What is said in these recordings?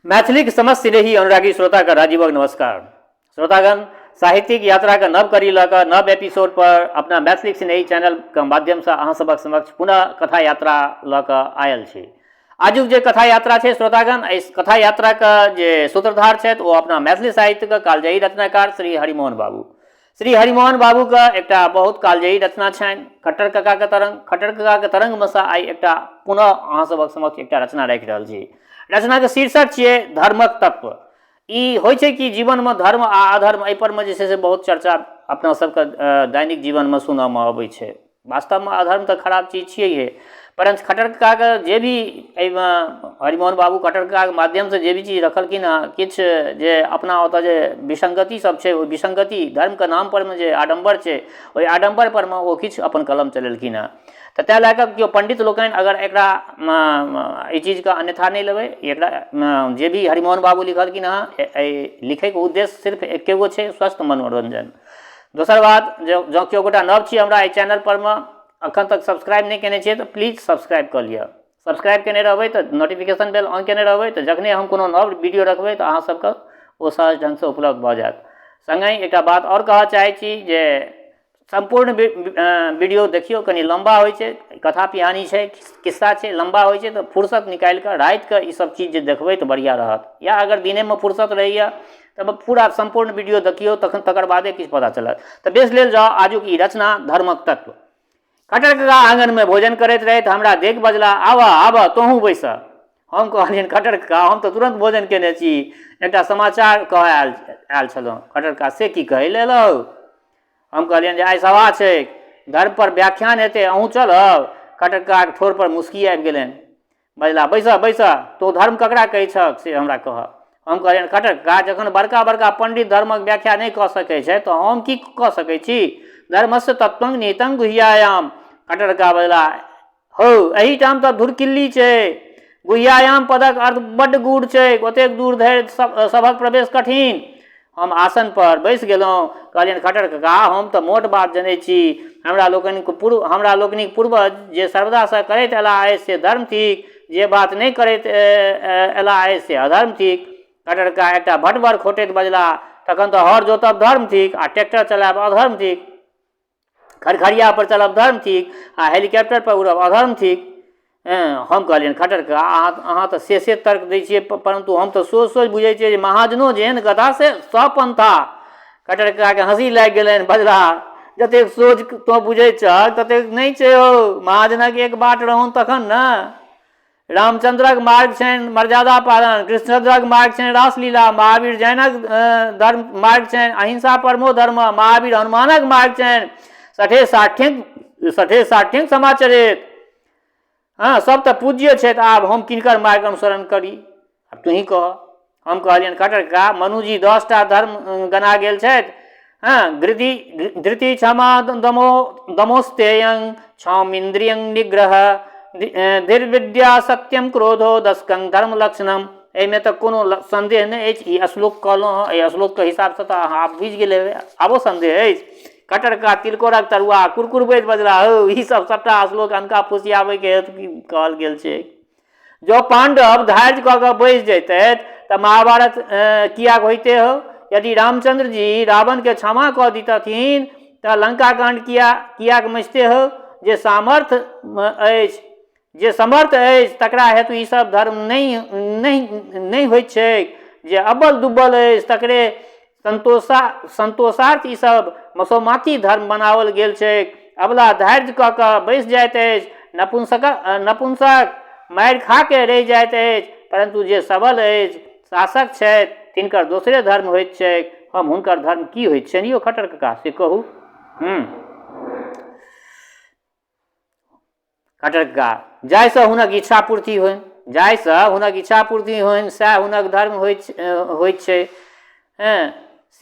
मैथिलीक समस्त सिनेही अनुरागी श्रोता का राजीवक नमस्कार। श्रोतागण, साहित्यिक यात्रा का नव कड़ी लऽ कऽ नव एपिसोड पर अपना मैथिली सिनेही चैनल के माध्यम से अहाँ सबक समक्ष पुनः कथा यात्रा लऽ कऽ आयल छी। आजुक जे कथा यात्रा छै श्रोतागण, इस कथा यात्रा का जे सूत्रधार छथि ओ अपना मैथिली साहित्य के कालजयी रचनाकार श्री हरिमोहन बाबू। श्री हरिमोहन बाबू का एकटा बहुत कालजयी रचना छनि खट्टर काका के तरंग। खट्टर काका के तरंग में से आई एकटा पुनः अहाँ सबक समक्ष एकटा रचना राखि रहल छी। रचना के शीर्षक छियै धर्मक तत्व। ई होइ छै कि जीवन में धर्म आ अधर्म एहि पर में जे छै से बहुत चर्चा अपना सबके दैनिक जीवन में सुनऽ में अबै छै। वास्तव में अधर्म तो खराब चीज छियै, परंतु खट्टर काका के जे भी हरिमोहन बाबू खट्टर काका के माध्यम से जे भी चीज रखलखिन हँ, किछु जे अपना ओतऽ जे विसंगति सब छै, ओहि विसंगति धर्म के नाम पर में जे आडम्बर छै, ओहि आडम्बर पर में ओ किछु अपन कलम चलेलखिन हँ। तऽ तैँ लए कऽ केओ पंडित लोकनि अगर एकरा ई चीजके अन्यथा नहीं लेबै, एकरा जे भी हरिमोहन बाबू लिखलखिन हँ, लिखै के उद्देश्य सिर्फ एके गो छै, स्वस्थ मनोरंजन। दोसर बात, जँ केओ गोटा नव छी हमरा एहि चैनल पर में, अखन तक सब्सक्राइब नहीं केने छियै तऽ प्लीज सब्सक्राइब कर लिअ। सब्सक्राइब केने रहबै तऽ नोटिफिकेशन बेल ऑन केने रहबै तऽ जखने हम कोनो नव वीडियो रखबै तऽ अहाँ सबके ओ सहज ढंग से उपलब्ध भऽ जायत। संगहि एकटा बात और कहऽ चाहै छी जे संपूर्ण वीडियो देखियो, कनी लंबा होइ छै, कथा पिहानी छै, किस्सा छै, लंबा होइ छै, तऽ फुर्सत निकालि कऽ राति कऽ ई सब चीज जे देखबै तऽ बढ़िया रहत। या अगर दिने में फुर्सत रहैया तऽ पूरा संपूर्ण वीडियो देखियो, तखन तकर बादे किछु पता चलत। तऽ बेस लेल जाओ आजुक ई रचना धर्मक तत्व। खट्टर काका आंगन में भोजन करैत रहैत हमरा देख बजला, आबऽ आबऽ तोहूँ बैसऽ। हम कहलियनि खट्टर काका हम तो तुरंत भोजन केने छी, एकटा समाचार कहऽ आयल छलहुँ। खट्टर काका से की कहै लेल एलहुँ? हम कहलियनि जे आइ सभा छै, धर्म पर व्याख्यान हेतै, अहूँ चलब? खट्टर काका के ठोर पर मुस्की आबि गेलनि। बजला, बैसऽ बैसऽ, तो धर्म ककरा कहै छक से हमरा कहऽ। हम कहलियनि खट्टर काका जखन बड़का बड़का पंडित धर्मक व्याख्या नहीं कऽ सकै छै तऽ हम की कऽ सकै छी? धर्मस्य तत्वं निहितं गुह्यायाम। खट्टर काका बजला, हौ एहिठाम तऽ धुरकिल्ली छै, गुह्यायाम पदक अर्थ बड्ड गूढ़ छै, ओतेक दूर धरि सभक प्रवेश कठिन। हम आसन पर बैस गेलहुँ। कहलियनि खट्टर काका हम तऽ मोट बात जनै छी, हमरा लोकनिक पूर्वज जे सर्वदा से करैत एला अछि से धर्म थिक, जे बात नहीं करैत एला अछि से अधर्म थिक। खट्टर काका एकटा भटबर खोटैत बजला, तखन तऽ हर जोतब धर्म थिक आ ट्रैक्टर चलायब अधर्म थिक, खरखरिया पर चलब धर्म थिक आ हेलीकॉप्टर पर उड़ब अधर्म थिक। हम कहलियनि खट्टर काका अहाँ तऽ से तर्क दै छियै, परंतु हम तऽ सोच बुझै छियै जे महाजनो जेहन गधा से सब पंथा। खट्टर काका के हंसी लागि गेलनि। बजला, जतेक सोच तो बुझै छह ततेक नहीं छै हो, महाजनक एक बाट रहूँ तखन न। रामचंद्रक मार्ग छनि मर्यादा पालन, कृष्णचंद्रक मार्ग छनि रासलीला, महावीर जैनक धर्म मार्ग छनि अहिंसा परमो धर्म, महावीर हनुमानक मार्ग छनि सठे साठ्यंक समाचरित। हाँ, सब तऽ पूज्य छै, आब हम किनकर मार्ग अनुसरण करी? अब तू ही कह। हम कहलियनि खट्टर काका मनुजी 10टा धर्म गना गेल छथि। हाँ, धृति क्षमा दमोस्तेयं, क्षौमिंद्रियं निग्रह, धीर्विद्या सत्यम क्रोधो, दशकं धर्म लक्षणम। एहिमे तऽ कोनो संदेह नहीं अछि। ई श्लोक कहलहुँ हँ, एहि श्लोक के हिसाब से तऽ अहाँ आब बुझि गेल हेबै, आबो संदेह अछि? खट्टर काका तिलकोरक तरुआ कुरकुरबैत बजला, हो ई सब सबटा श्लोक अनका फुसियाबै के हेतु कहल गेल छै। जो पांडव धैर्य कऽ कऽ बैस जैते तऽ महाभारत कियाक होइते हो? यदि रामचंद्र जी रावण के क्षमा कऽ दितथिन तऽ लंका कांड कियाक मचते हो? जे समर्थ अछि तकरा हेतु ई सब धर्म नहीं होइत छै। जे अब्बल दुब्बल अछि तकरे संतोषार्थ ई सब मसोमाती धर्म बनावल गेल छै। अबला धैर्य कऽ कऽ बैस जाइत अछि, नपुंसक मारि खा के रहि जाइत अछि, परंतु जे सबल अछि, शासक छथि, तिनकर दोसरे धर्म होइत छै। हम हुनकर धर्म की होइत छनि यौ खट्टर काका से कहू? खट्टर काका, जाहिसँ हुनक इच्छा पूर्ति होइन सएह हुनक धर्म होइत छै।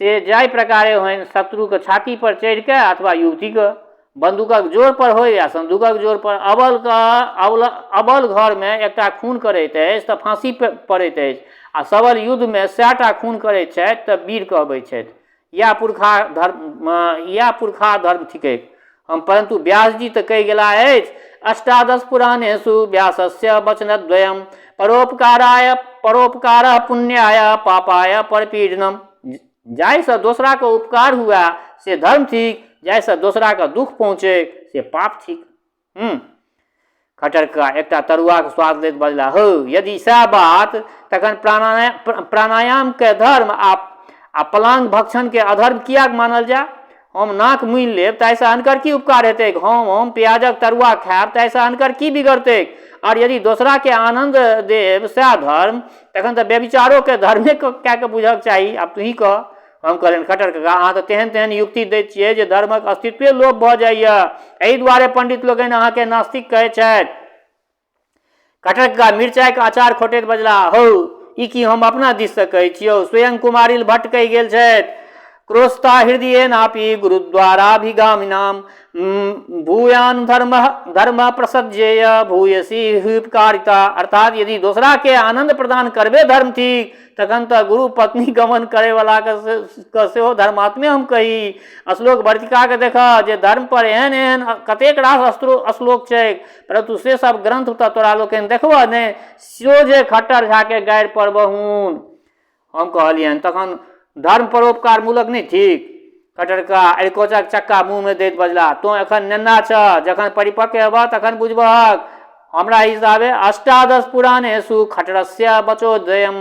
से जाहि प्रकारे होइन, शत्रु के छाती पर चढ़ि के अथवा युवती के बंदूकक जोर पर हो या संदूकक जोर पर। अबल घर में एकटा खून करैत अछि तऽ फांसी पड़ैत अछि, आ सबल युद्ध में 100टा खून करैत छथि तऽ वीर कहबैत छथि। या पुरखा धर्म थिकै। हम परंतु व्यास जी तऽ कहि गेला अछि, 18 पुराणेषु व्यासस्य वचनद्वयम्, परोपकाराय परोपकार पुण्याय पापाय परपीडनम। जाहिसँ दोसरा के उपकार हुआ से धर्म ठीक, जाहिसँ दोसरा के दुख पहुँचे से पाप ठीक। खटरका एकटा तरुआक स्वाद लैत बजला, हो यदि सएह बात तखन प्राणायाम के धर्म आ पलांग भक्षण के अधर्म किया मानल जाय? हम नाक मुनि लेब ताहिसँ अनकर की उपकार हेतै? हम प्याजक तरुआ खायब ताहिसँ अनकर की बिगड़तै? और यदि दोसरा के आनंद देब सएह धर्म, तखन तऽ व्यभिचारो के धर्मे कए के बुझक चाही। आब तू ही कह। हम कहलियनि खट्टर कका अहाँ तऽ तेहन तेहन युक्ति दैत छियै जे धर्मक अस्तित्वे लोप भऽ जाइए, एहि दुआरे पंडित लोकनि अहाँके नास्तिक कहै छथि। खट्टर कका मिरचाइके अचार खोटैत बजला, हौ ई की हम अपना दिससँ कहै छियौ? स्वयं कुमारिल भट्ट कहि गेल छथि, क्रोस्ता हृदय नापी गुरुद्वाराभिगामिनाम भूयान धर्म प्रसज्जेय भूयसी हुपकारिता। अर्थात यदि दोसरा के आनंद प्रदान करबे धर्म ठीक, तखन तऽ गुरु पत्नी गमन करे वाला के सेहो धर्मात्मे हम कही। श्लोक वर्तिका के देख जे धर्म पर एहन एहन कतेक रास श्लोक छै, परंतु से सब ग्रंथ तऽ तोरा लोकनि देखबह ने, सोझे खट्टर झा के गाड़ि पर बहून। हम कहलियनि तखन धर्म परोपकार मूलक नहीं ठीक? खटरका अरिकोचक चक्का मुँह में दैत बजला, तो एखन नेना छ, जखन परिपक्व हेबह तखन बुझबहक। हमरा हिसाबे अष्टादश पुराणेषु खटरस्य बचोदयम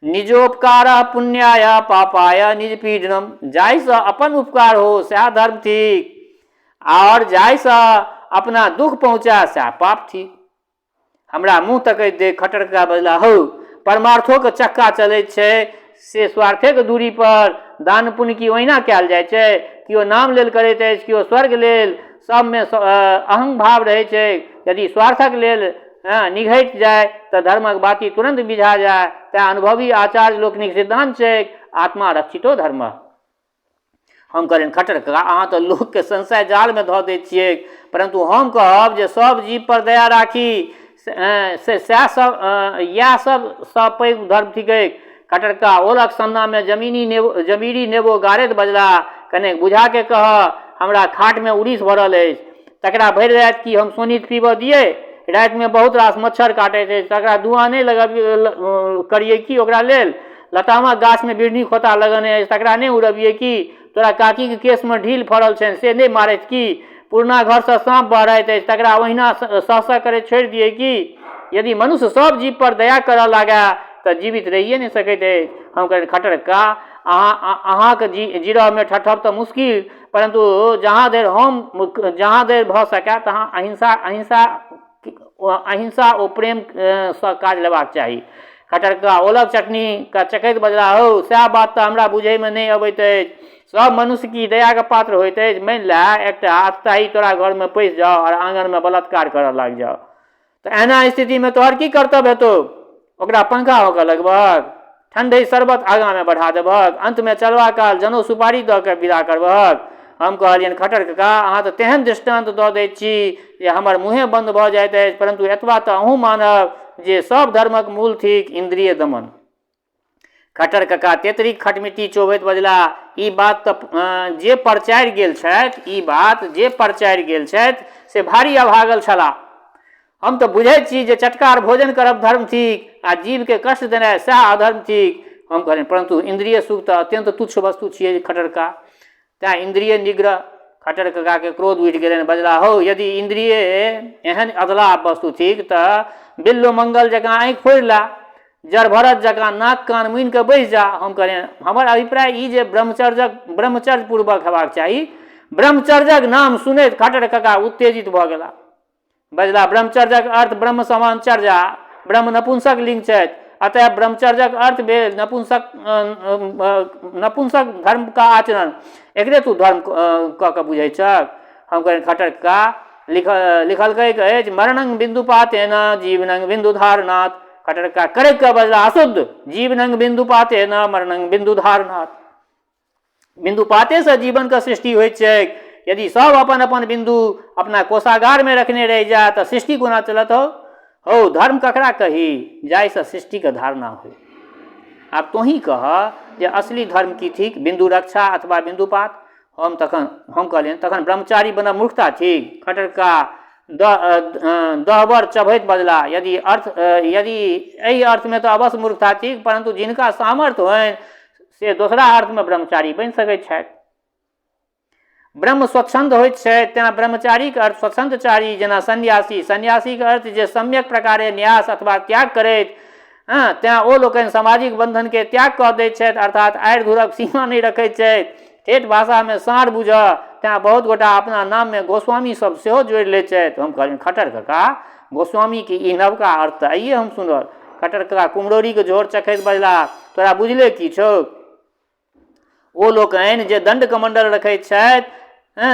निजोपकार पुण्याय पापाय निज पीडनम। जाहिसँ अपन उपकार हो सएह धर्म ठीक, और जाहिसँ अपना दुख पहुँचा सएह पाप ठीक। हमरा मुँह तकैत देख खटरका बजला, हौ परमार्थो के चक्का चलैत छै से स्वार्थे के दूरी पर। दान पुण्य की ओहिना कयल जाइ छै, किओ नाम लेल करैत अछि, किओ स्वर्ग लेल, सबमे अहंग भाव रहै छै। यदि स्वार्थक लेल निघटि जाय तऽ धर्मक बाती तुरंत बिझा जाय। तेँ अनुभवी आचार्य लोकनिक सिद्धांत छै, आत्मा रक्षितो धर्म। हम कहलियनि खट्टर कका अहाँ तऽ लोकके संशय जालमे धऽ दैत छियै, परंतु हम कहब जे सब जीव पर दया राखी सएह सब इएह सबसँ पैघ धर्म थिकै। खटरका ओलक सन्ना में जमीरी नेबो गारैत बजला, कने बुझा के कह हमरा खाट में उड़ीस भरल अछि, तकरा भरि राति की हम सोनित पीबऽ दियै? राति में बहुत रास मच्छर काटैत अछि, तकरा धुआं नहीं करिए कि? ओकरा लेल लतामक गाछ में बिढ़नी खोता लगने अछि, तकरा नहीं उड़बिए कि? तोरा काकी के केस में ढील फड़ल छनि से नहीं मारैत कि? पुरना घर से सांप बहराइत अछि, तकरा ओहिना सहसा करे छोड़ि दिए कि? यदि मनुष्य सब जीव पर दया करऽ लागे तऽ जीवित रहिए नहीं सकैत अछि। हम कहलियनि खट्टर कका अहाँके जीरह में ठठब तऽ मुश्किल, परंतु जहाँ देर भऽ सकै तहाँ अहिंसा ओ प्रेम सँ काज लेबाक चाही। खट्टर कका ओलक चटनी का चकैत बजला, हौ सएह बात तऽ हमरा बुझै में नहीं अबैत अछि। सब मनुष्य की दया के पात्र होइत अछि? मानि ले एकटा अतताही तोरा घर में पैस जाओ और आंगन में बलात्कार करऽ लाग जाओ, तऽ एना स्थिति में तोहर की कर्तव्य हेतौ? ओकरा पंखा होकर लगबहक, ठंडे शरबत आगा में बढ़ा देबहक, अंत में चलवा काल जनो सुपारी दऽ के विदा करबहक। हम कहलियनि खट्टर कका अहाँ तऽ तेहन दृष्टांत दऽ दैत छी जे हमर मुँहे बंद भऽ जाइत अछि, परंतु एतबा तऽ अहूँ मानब जे सब धर्मक मूल थिक इंद्रिय दमन। खट्टर कका तेतरीक खटमिट्टी चोबैत बजला, ई बात तऽ जे परचारि गेल छथि से भारी अभागल छलाह। हम तऽ बुझैत छी जे चटकार भोजन करब धर्म थिक आ जीव के कष्ट देनाइ सएह अधर्म थिक। हम कहलियनि परंतु इंद्रिय सुख तऽ अत्यंत तुच्छ वस्तु छियै खट्टर कका, तेँ इंद्रिय निग्रह। खट्टर कका के क्रोध उठि गेलनि, बजला, हौ यदि इंद्रिय एहन अधला वस्तु थिक तऽ बिल्लो मंगल जकाँ आँखि फोड़ि ला, जड़ भरत जकाँ नाक कान मुनि के बैस जा। हम कहलियनि हमर अभिप्राय ई जे ब्रह्मचर्य पूर्वक हेबाक चाही। ब्रह्मचर्यक नाम सुनैत खट्टर कका उत्तेजित भऽ गेला, बजला, ब्रह्मचर्यक अर्थ ब्रह्म समानचर्या, ब्रह्म नपुंसक लिंग छथि, अतः ब्रह्मचर्यक अर्थ भेल नपुंसक धर्म का आचरण। एकरे तू धर्म कऽ के बुझै छक? हम कहलियनि खट्टर कका लिखल अछि मरणं बिंदुपातेन जीवनं बिंदुधारणात्। खट्टर कका करैक के बजला, अशुद्ध, जीवनं बिंदुपातेन मरणं बिंदुधारणात्। बिंदुपाते से जीवन का सृष्टि होइत छैक। यदि सब अपन अपन बिंदु अपना कोषागार में रखने रह जाए तो सृष्टि कोना चलत हो? धर्म ककरा कही जाहिसँ सृष्टि के धारणा हो? आब तो ही कह जे असली धर्म की थिक, बिंदु रक्षा अथवा बिंदुपात? हम कहलियनि तखन ब्रह्मचारी बनब मूर्खता थिक। खट्टर कका दहबर चबैत बजला। यदि एहि अर्थ में तो अवश्य मूर्खता थिक, परंतु जिनका सामर्थ्य होइन से दोसरा अर्थ में ब्रह्मचारी बनि सकैत छथि। ब्रह्म स्वच्छंद होइत छै, तेना ब्रह्मचारीक अर्थ स्वच्छंदचारी। जेना सन्यासीक अर्थ जे सम्यक प्रकारे न्यास अथवा त्याग करैत, तेना ओ लोकनि सामाजिक बंधन के त्याग कऽ दैत छथि, अर्थात आड़ि धूरक सीमा नहि रखैत छथि। ठेठ भाषा में साँढ़ बुझऽ, तेना बहुत गोटा अपना नाम में गोस्वामी सब सेहो जोड़ि लैत छथि। हम कहलियनि खट्टर कक्का, गोस्वामी के ई नवका अर्थ तऽ आइए हम सुनल। खट्टर कक्का कुम्हरौरी के झोर चखैत बजला, तोरा बुझले की छौ? ओ लोकनि जे दंड कमंडल रखैत छथि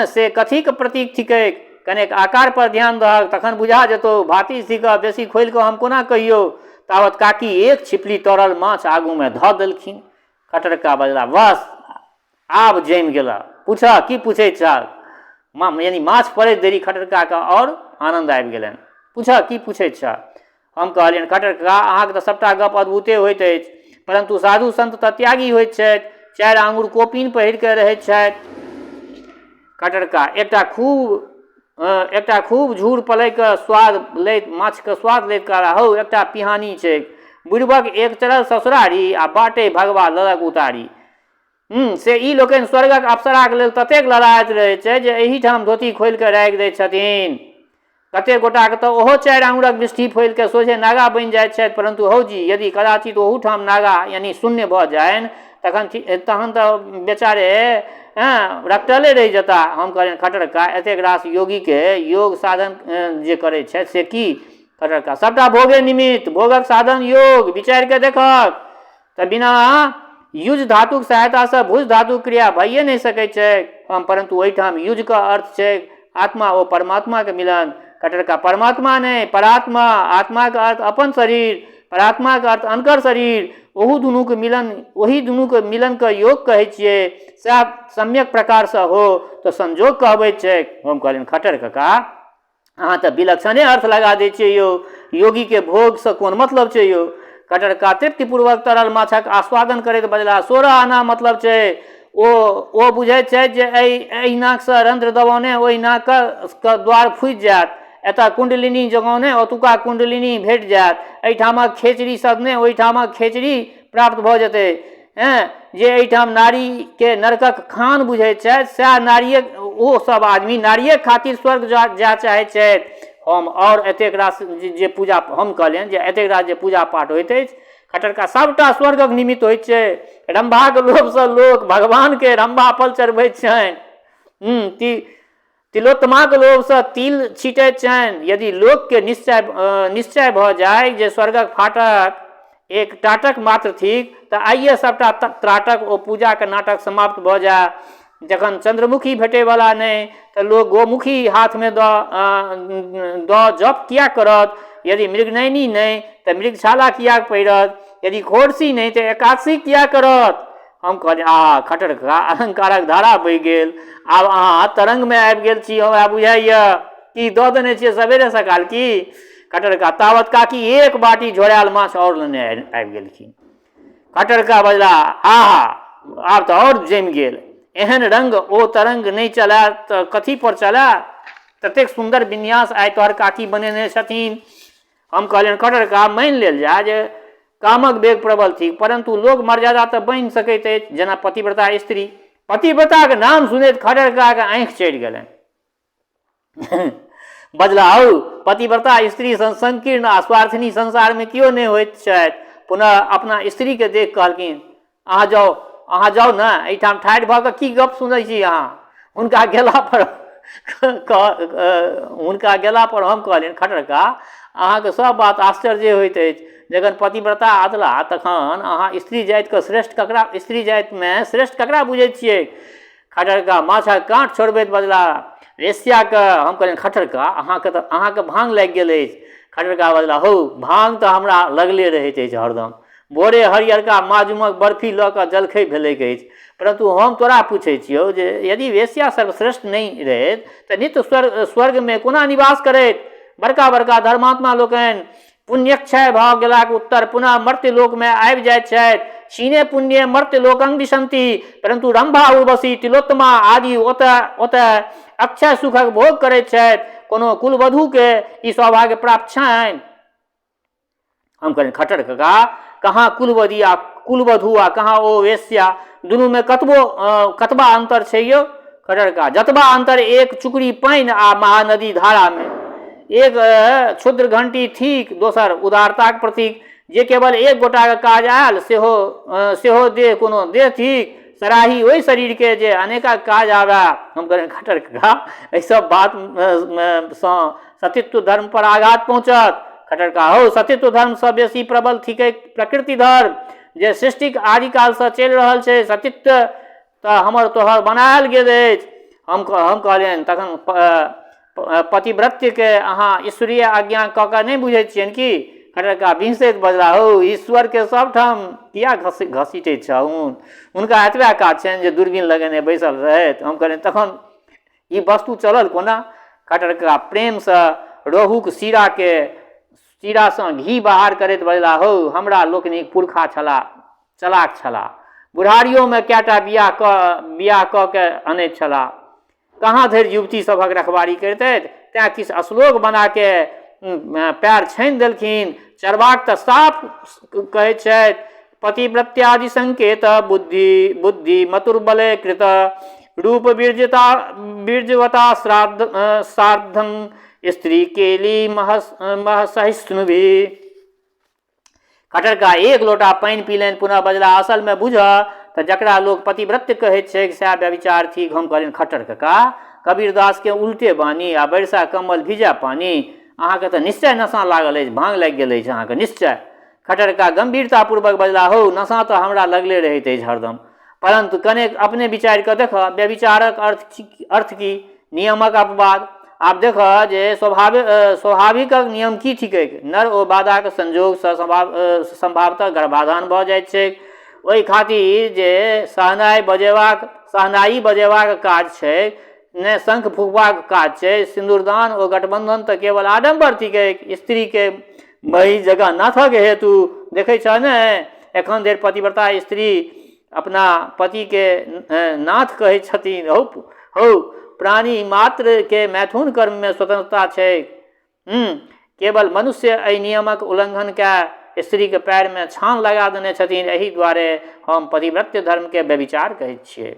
से कथी के प्रतीक थिकै? कनेक आकार पर ध्यान दहक, तखन बुझा जेतौ। भाती सीखऽ, बेसी खोलि कऽ हम कोना कहियौ? तावत काकी एक छिपली तरल माछ आगू में धऽ देलखिन। खट्टर कक्का बजला, बस आब जमि गेला, पूछऽ की पूछै छह? यानी माछ पड़ैत देरी खट्टर कक्का के और आनंद आबि गेलनि। पूछऽ की पूछै छह? हम कहलियनि खट्टर कक्का, अहाँके तऽ सबटा गप अद्भुते होइत अछि, परंतु साधु संत तऽ त्यागी होइत छथि, 4 आंगुर कोपिन पहिर के रहैत छथि। खट्टर कक्का, एकटा खूब झूर पलै के स्वाद लैत, माछ के स्वाद लैत कहला, हौ एकटा पिहानी छै, बुढ़बक एक चरल ससुरारी आ बाटे भगवा ललक उतारी। से ई लोकनि स्वर्गक अप्सराक लेल ततेक ललायत रहैत छै जे एहिठाम धोती खोलि कऽ राखि दैत छथिन। कतेक गोटाके तऽ ओहो 4 आंगुरक बिष्ठी फैल के सोझे नागा बनि जाइत छथि, परंतु हौजी यदि कदाचित ओहूठाम नागा यानी शून्य भऽ जाइन तहन तऽ बेचारे रक्टले रहि जेता। हम कहलियनि खट्टर कक्का, एतेक रास योगी के योग साधन जे करै छथि से की? खट्टर कक्का, सबटा भोगे निमित्त, भोगक साधन योग, विचारि के देखक तऽ बिना युज धातुक सहायता से भुज धातुक क्रिया भइए नहीं सकै छै। परंतु ओहिठाम युज का अर्थ छै आत्मा ओ परमात्मा के मिलन। खट्टर कक्का, परमात्मा नहीं परात्मा, आत्मा का अर्थ अपन शरीर, परात्मा का अर्थ अनकर शरीर, ओही दुनू के मिलन के योग कहै छियै। सएह सम्यक प्रकार से हो तो संजोग कहबै छै। हम कहलियनि खट्टर कक्का, अहाँ तऽ विलक्षणे अर्थ लगा दै छियै यौ, योगी के भोग से कोन मतलब छै यौ? खट्टर कक्का तृप्तिपूर्वक तरल माछक आस्वादन करैत बजला, 16 आना मतलब छै। ओ बुझैत छथि जे एहि नाक से रंध्र दबौने ओहि नाक के द्वार फुटि जायत, एतऽ कुंडलिनी जगौने ओतुका कुंडलिनी भेट जायत, एहिठामक खेचरी सदने ओहिठामक खेचरी प्राप्त भऽ जेतै। जे एहिठाम नारी के नरकक खान बुझैत छथि सएह नारिये, ओ सब आदमी नारिये खातिर स्वर्ग जा चाहैत छथि। हम और एतेक रास जे पूजा, हम कहलियनि जे एतेक रास जे पूजा पाठ होइत अछि खट्टर कक्का, सबटा स्वर्गक निमित्त होइत छै। रंभा के लोभ से लोक भगवान के रंभा फल चढ़बैत छनि, तिलोत्तमा के लोभ से तिल छीटैत छनि। यदि लोक के निश्चय भऽ जाय जे स्वर्गक फाटक एक टाटक मात्र थिक तऽ आइए सबटा त्राटक ओ पूजा के नाटक समाप्त भऽ जाय। जखन चंद्रमुखी भेटे वाला नहीं तो लोग गोमुखी हाथ में दऽ जप किया करत? यदि मृगनयनी नहीं तो मृगछाला किया पहिरत? यदि खोड़सी नहीं तो एकादशी किया करत? हम कहलिए खट्टर कक्का, अलंकारक धारा बहि गेल, आब अहाँ तरंग में आबि गेल छी, हमरा बुझाइए। की दऽ देने छियै सवेरे सकाल की? खट्टर कक्का, तावत काकी एक बाटी झोरायल माछ और लेने आबि गेलखिन। खट्टर कक्का बजला, आब तऽ और जमि गेल, एहन रंग ओ तरंग नहीं चला तऽ कथी पर चला? ततेक सुंदर विन्यास आइ तोहर काकी बनेने छथिन। हम कहलियनि खट्टर कक्का, मानि लेल जाय जे कामक वेग प्रबल थी, परंतु लोक मर्यादा तऽ बनि सकैत अछि। जेना पतिव्रता स्त्री, पतिव्रता के नाम सुनैत खट्टर कक्का के आंखि चढ़ि गेलनि। बजला, हौ पतिव्रता स्त्री संकीर्ण आ स्वार्थनी संसार में कियो नहीं होइत छथि। पुनः अपना स्त्री के देख कहलखिन, अहाँ जाउ ने, एहिठाम ठाढ़ भऽ कऽ की गप सुनै छी अहाँ? हुनका गेला पर हम कहलियनि खट्टर कक्का, अहाँके सब बात आश्चर्य होइत अछि। जखन पतिव्रता अदला तखन अहाँ स्त्री जाति में श्रेष्ठ ककरा बुझैत छियै? खट्टर कक्का माछक काँट छोड़बैत बजला, वेश्या के। हम कहलियनि खट्टर कक्का, अहाँके भांग लागि गेल अछि। खट्टर कक्का बजला, हौ भांग तऽ हमरा लगले रहैत अछि हरदम। भोरे हरियरका माजुमक बर्फी लऽ कऽ जलखै भेलैक अछि, परंतु हम तोरा पूछै छियौ जे यदि वेश्या सर्वश्रेष्ठ नहीं रहैत तऽ नित्य स्वर्ग में कोना निवास करैत? बड़का बड़का धर्मात्मा लोकनि पुण्यक्षय भऽ गेलाक उत्तर पुनः मर्त्यलोकमे आबि जाइत छथि। क्षीणे पुण्य मर्त्यलोकं दिशन्ति, परंतु रंभा उर्वशी तिलोत्तमा आदि ओतऽ अक्षय सुखक भोग करैत छथि। कोनो कुलवधूके ई सौभाग्य प्राप्त छनि? हम कहें खट्टर काका, कहाँ कुलवधी आ कुलवधू आ कहाँ ओ वेश्या, दुनूमे कतबा अंतर छै यौ? खट्टर काका, जतबा अंतर एक चुकड़ी पानि आ महानदी धारा में। एक क्षुद्र घंटी थीक, दोसर उदारताक प्रतीक। जे केवल एक गोटाके काज आयल सेहो देह कोनो देह थीक, सराही ओहि शरीर के जे अनेका काज आवे। हम कहें खट्टर काका, एहि सब बात सतीत्व धर्म पर आघात पहुँचत। खट्टर काका, हो सतीत्व धर्म से बेसी प्रबल थिकै प्रकृति धर्म, जे सृष्टिक आदिकाल से चलि रहल छै। सतीत्व तऽ हमर तोहर बनायल गेल अछि। हम कहलियनि तखन पतिव्रत्य के अहाँ ईश्वरीय आज्ञा कऽ कऽ नहि बुझैत छियनि कि? खट्टर काका बिंसैत बजला, हो ईश्वर के सबठाम किया घसीटै छहुन? हुनका एतबा काज छनि जे दूरबीन लगेने बैसल रहैत। हम कहलियनि तखन ई वस्तु चलल कोना? खट्टर काका प्रेम से रोहुक सीरा से घी बाहर करैत बजला, हो हमरा लोकनिक पुरखा चलाक छला, बुढ़ारियों में कएटा बियाह कऽ के अनैत छला, कहाँ धरि युवती सभक रखवारी करतैथ, तैं किछु अश्लोक बना के पैर छानि देलखिन। चरवाक तऽ साफ कहै छथि, पतिव्रत्यादि संकेत बुद्धि मतुर्बले कृत, रूप बीर्जवता सार्धं स्त्री केली महसहिष्णुभि। खट्टर काका एक लोटा पानि पीलनि, पुनः बजला, असल में बुझ तऽ जकरा लोग पतिव्रत्य कहैत छै सएह व्यभिचार थिक। हम कहलियनि खट्टर काका, कबीरदास के उल्टे बानी आ बरसा कमल भिजा पानी। अहाँके तऽ निश्चय नशा लागल अछि, भांग लागि गेल अछि अहाँके निश्चय। खट्टर काका गंभीरतापूर्वक बजला, हो नशा तऽ हमरा लगले रहैत अछि हरदम, परंतु कनेक अपने विचार कऽ देख, व्यभिचारक अर्थ की? नियमक अपवाद। आब देख जे स्वाभाविक नियम की थिकै? नर ओ बाधाक संजोग से संभावतः गर्भाधान भऽ जाइत छै। ओहि खातिर जे सहनाई बजेबाक काज छै, ने शंख फूकबाक काज छै, सिंदूरदान ओ गठबंधन तऽ केवल आडंबर थिकै। स्त्री के मही जगह नाथक हेतु देखे छ ने, एखन धरि पतिव्रता स्त्री अपना पति के नाथ कहै छथिन। हो प्राणी मात्र के मैथुन कर्म में स्वतंत्रता छै। केवल मनुष्य एहि नियमक उल्लंघन के स्त्री के पैर में छान लगा देने छथिन। एहि दुआरे हम पतिव्रत्य धर्म के व्यभिचार कहैत छियै।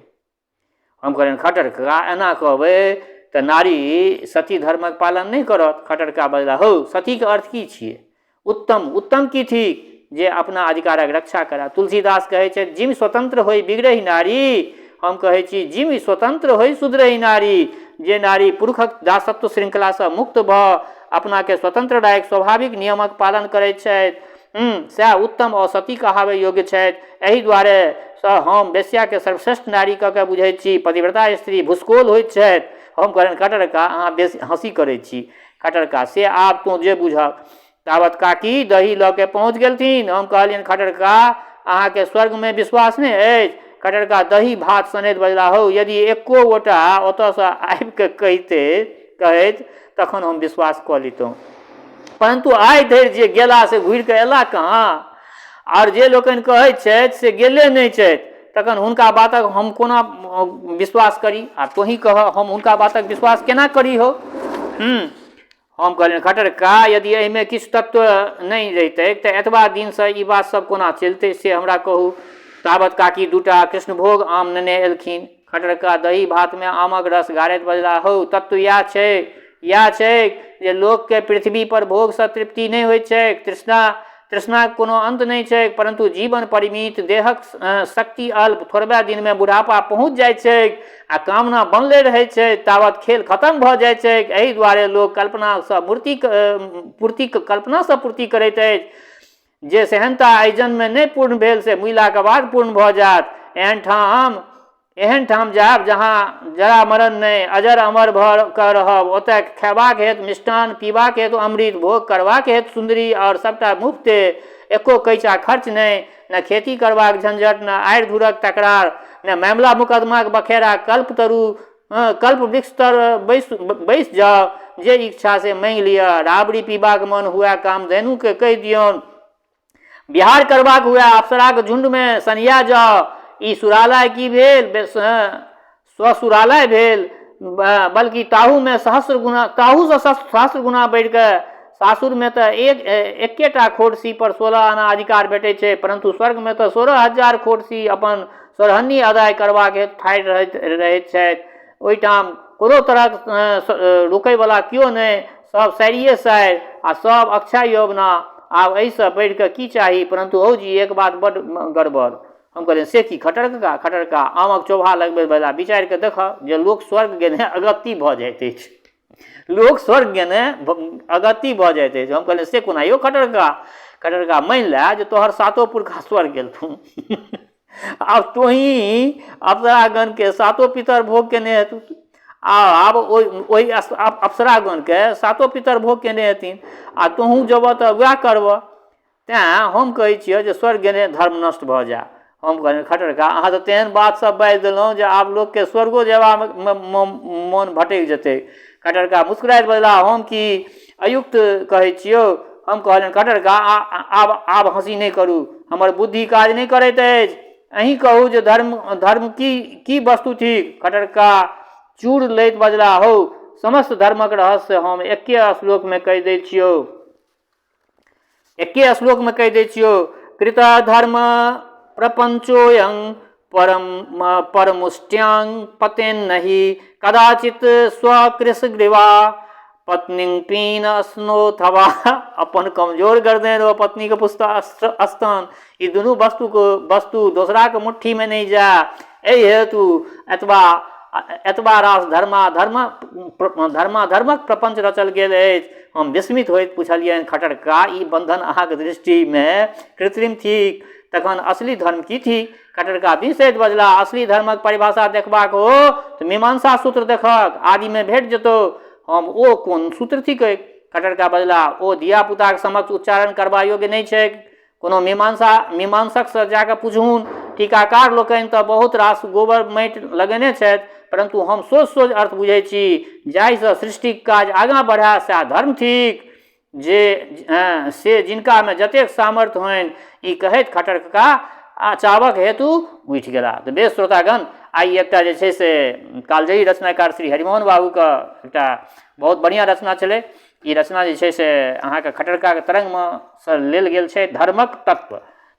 हम कहलियनि खट्टर काका, एना कहबै तऽ नारी सती धर्मक पालन नहीं करत। खट्टर काका बजला, हो सती के अर्थ की छियै? उत्तम की थिक जे अपना अधिकारक रक्षा करा। तुलसीदास कहै छै, जिम स्वतंत्र होई बिगड़ही नारी। हम कहै छी, जिम स्वतंत्र होई सुधरही नारी। जे नारी पुरुषक दासत्व श्रृंखला से मुक्त भऽ अपना के स्वतंत्र राखि स्वाभाविक नियमक पालन करैत छथि, सएह उत्तम और सती कहावे योग्य छथि। एहि दुआरे सँ हम वेश्या के सर्वश्रेष्ठ नारी कऽ के बुझैत छी। पतिव्रता स्त्री भूसकोल होइत छथि। हम कहलियनि खट्टर काका, अहाँ बेसी हंसी करैत छी। खट्टर काका, से आब तू जे बुझक। तावत काकी दही लऽ के पहुँच गेलथिन। हम कहलियनि खट्टर काका, अहाँके स्वर्ग में विश्वास नहीं अछि? खट्टर काका दही भात सनैत बजला, हो यदि एको गोटा ओतऽसँ आबि के कहैत तखन हम विश्वास कऽ लितहुँ, परंतु आइ धरि जे गेला से घुरि के एला कहाँ? और जे लोकनि कहैत छथि से गेले नहीं छथि, तखन हुनका बातक हम कोना विश्वास करी? आ तोही कह, हम हुनका बातक विश्वास केना करी हो? हम कहलियनि खट्टर काका, यदि एहिमे किछु तत्व नहीं रहितै तऽ एतबा दिन से ई बात सब कोना चलतै से हमरा कहू। तावत काकी दूटा कृष्णभोग आम नेने एलखिन। खट्टर काका दही भात में आमक रस गारैत बजला, हो तत्व इएह छै जे लोक के पृथ्वी पर भोग से तृप्ति नहीं होइत छै। तृष्णा कोनो अंत नहीं छै, परंतु जीवन परिमित, देहक शक्ति अल्प, थोड़बे दिन में बुढ़ापा पहुँच जाइत छै आ कामना बनले रहै छै, तावत खेल खत्म भऽ जाइत छै। एहि दुआरे लोक कल्पना से पूर्ति करैत अछि। जे सेहनता एहि जन्म में नहीं पूर्ण भेल से मुइला के बाद पूर्ण भऽ जायत। एहन ठाम जायब जहाँ जरा मरण नहीं, अजर अमर भऽ कऽ रहब। ओतय खेबाक हेतु मिष्टान, पीबाक हेतु अमृत, भोग करबाक हेतु सुंदरी, और सबटा मुफ्ते, एको कैचा खर्च नहीं। न खेती करबाक झंझट, न आड़ि धूरक तकरार, न मामला मुकदमाक बखेरा, कल्पतरु कल्प वृक्ष तर बैस जाओ, जे इच्छा से मांग लिया, राबड़ी पीबाक मन हुआ कामधेनु के कह दियौन, बिहार करबाक हुआ अप्सराक झुंड में सनिया जाओ, ई सुरालय की भेल स्वसुरालय भेल, बल्कि ताहू में सहस्र गुना, ताहू से सहस्र गुना बढ़ के सासुर में तो एकेटा खोड़सी पर 16 आना अधिकार भेटे छे, परंतु स्वर्ग में तो 16,000 खोड़सी अपन सोरहन्नी अदाय करबाक ठाढ़ रहैत छथि। ओहिठाम कोनो तरह रुकै वाला केओ नहीं, सब सारिये सारि आ सब अक्षय योजना। आब एहिसँ बढ़ि कऽ की चाही? परंतु औ जी एक बात बड़ गड़बड़। हम कहलियै से की? खटरका आमक चोभा लगबै वाला विचारि कऽ देखऽ जे लोक स्वर्ग गेने अगत्ती भऽ जाइत अछि, लोक स्वर्ग गेने अगत्ती भऽ जाइत अछि। हम कहलियै से कोना यौ खटरका मानि लए जे तोहर 7 पुरखा स्वर्ग गेलथुन आब तोही अप्सरागण के 7 पितर भोग केने हेतु, आब ओहि अप्सरागण के 7 पितर भोग केने हेथिन, आ तोहूँ जेबह तऽ वएह करबह। तेँ हम कहै छियै जे स्वर्ग गेने धर्म नष्ट भऽ जाए। हम कहलियै खटरका अहाँ तऽ तेहन बात सब बाजि देलहुँ जे आब लोकके स्वर्गो जेबामे मोन भटकि जेतै। खटरका मुस्कुराइत बजला, हम की अयुक्त कहै छियौ? हम कहलियनि खटरका आब हँसी नहि करू, हमर बुद्धि काज नहि करैत अछि। अहीं कहू जे धर्म की वस्तु थिक? खटरका चूड़ लैत बजला, हो समस्त धर्मक रहस्य हम एके श्लोक में कहि दै छियौ, एके श्लोक में कहि दै छियौ। कृत धर्म प्रपंचोयं परमुष्ट्यां पतेन नहीं, कदाचित स्वकृशग्रीवा पत्नी पीन स्नोथवा। अपन कमजोर गर्दन और पत्नी के पुष्ट स्तन, ई दुनू वस्तु दोसरा के मुट्ठी में नहीं जा। एहि हेतु एतबा रास धर्मक प्रपंच रचल गेल अछि। हम विस्मित होइत पुछलियनि खटरका ई बंधन अहाँके दृष्टि में कृत्रिम थिक, तखन असली धर्म की थी? खटरका बिसैत बजला, असली धर्मक परिभाषा देखबाक हो तऽ मीमांसा सूत्र देखक, आदि में भेट जेतौ। हम ओ कोन सूत्र थिकै? खटरका बजला, ओ धिया पुताक समक्ष उच्चारण करबा योग्य नहीं छै। कोनो मीमांसक से जाके पूछून। टीकाकार लोकनि तऽ बहुत रास गोबर माटि लगेने छथि, परंतु हम सोझ अर्थ बुझै छी, जाहिसँ सृष्टिक काज आगाँ बढ़ै सएह धर्म थिक, से जिनका में जतेक सामर्थ्य होनि। ई कहैत खटरका चावक हेतु उठि गेला। तऽ बेस श्रोतागण, आइ एकटा जे छै से कालजयी रचनाकार श्री हरिमोहन बाबूके एकटा बहुत बढ़िआँ रचना छलै। ई रचना जे छै से अहाँके खटरका के तरंगमे सँ लेल गेल छै, धर्मक तत्व।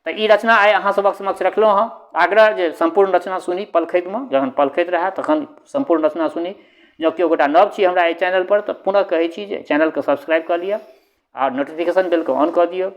तऽ ई रचना आइ अहाँ सभक समक्ष रखलहुँ हँ। आग्रह जे संपूर्ण रचना सुनी पलखैतमे, जखन पलखैत रहए तखन संपूर्ण रचना सुनी। जँ केओ गोटा नव छी हमरा एहि चैनल पर तऽ पुनः कहै छी जे चैनलके सब्सक्राइब कऽ लिअ आ नोटिफिकेशन बेलके ऑन कऽ दियौ।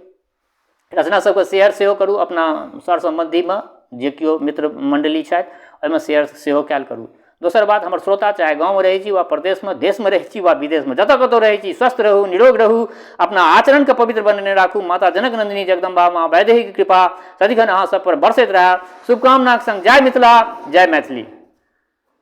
रचना सबके शेयर सेहो करू अपना सर सम्बन्धीमे, जे केओ मित्र मंडली छथि ओहिमे शेयर सेहो कयल करू। दोसर बात, हमर श्रोता चाहे गाँवमे रहै छी वा प्रदेशमे, देशमे रहै छी वा विदेशमे, जतऽ कतौ रहै छी, स्वस्थ रहू, निरोग रहू, अपना आचरणके पवित्र बनेने राखू। माता जनक नंदिनी जगदम्बा माँ वैदेही की कृपा सदिखन अहाँ सब पर बरसैत रहै। शुभकामनाक संग जय मिथिला, जय मैथिली।